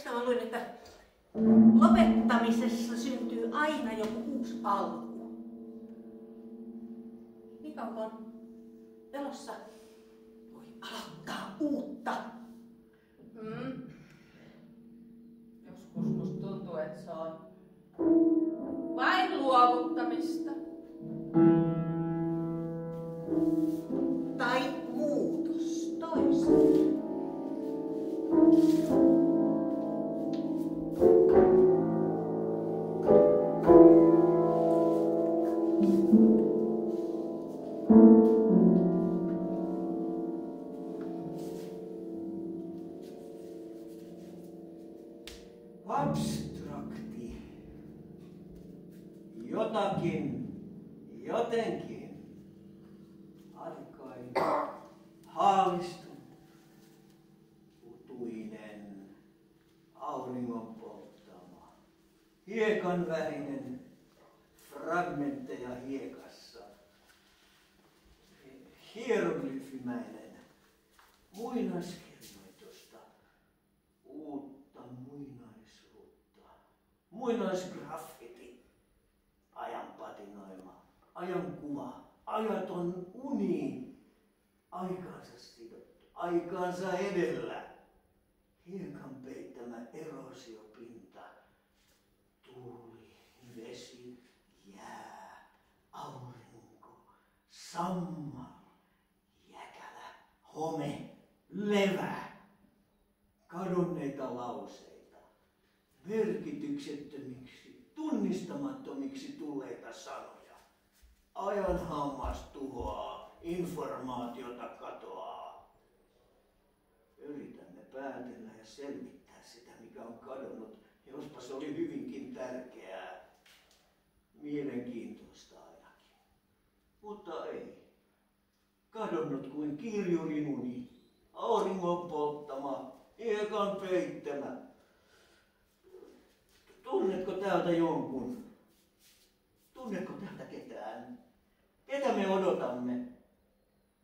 Jostain mä luin, että lopettamisessa syntyy aina joku uusi alku. Niin kauan elossa voi aloittaa uutta. Joskus musta tuntuu, että se on vain luovuttamista. Tai muutos toiseen. Abstrakti. Jotakin, jotenkin. Arkainen, haalistunut, utuinen, auringon polttama, hiekan värinen, fragmentteja hiekassa, hieroglyfimäinen, muinaiskirjoitusta, uutta muinaisuutta, muinaisgraffiti, ajan patinoima, ajan kuva, ajaton uni, aikaansa sidottu, aikaansa edellä, hiekan peittämä erosiopinta, tuuli, vesi, jää, aurinko, sammal, jäkälä, home, levä, kadonneita lauseita, merkityksettömiksi, tunnistamattomiksi tulleita sanoja. Ajan hammas tuhoaa, informaatiota katoaa. Yritämme päätellä ja selvittää sitä, mikä on kadonnut, jospa se oli hyvinkin tärkeää. Mielenkiintoista ainakin. Mutta ei. Kadonnut kuin kirjurin uni, auringon polttama, hiekan peittämä. Tunnetko täältä jonkun? Tunnetko täältä ketään? Ketä me odotamme?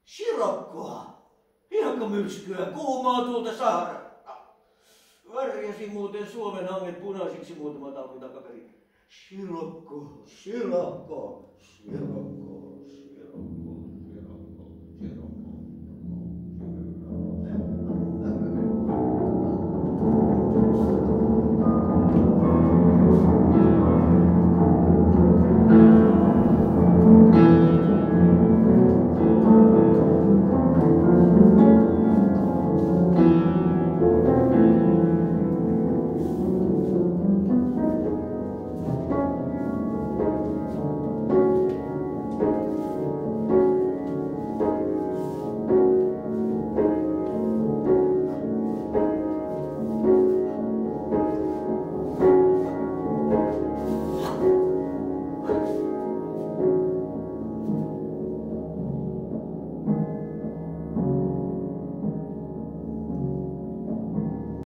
Sirokkoa, hiekkamyrskyä, kuumaa tuulta Saharasta. Värjäsi muuten Suomen hanget punaisiksi muutama talvi takaperin. Sirokko, Sirokko, Sirokko.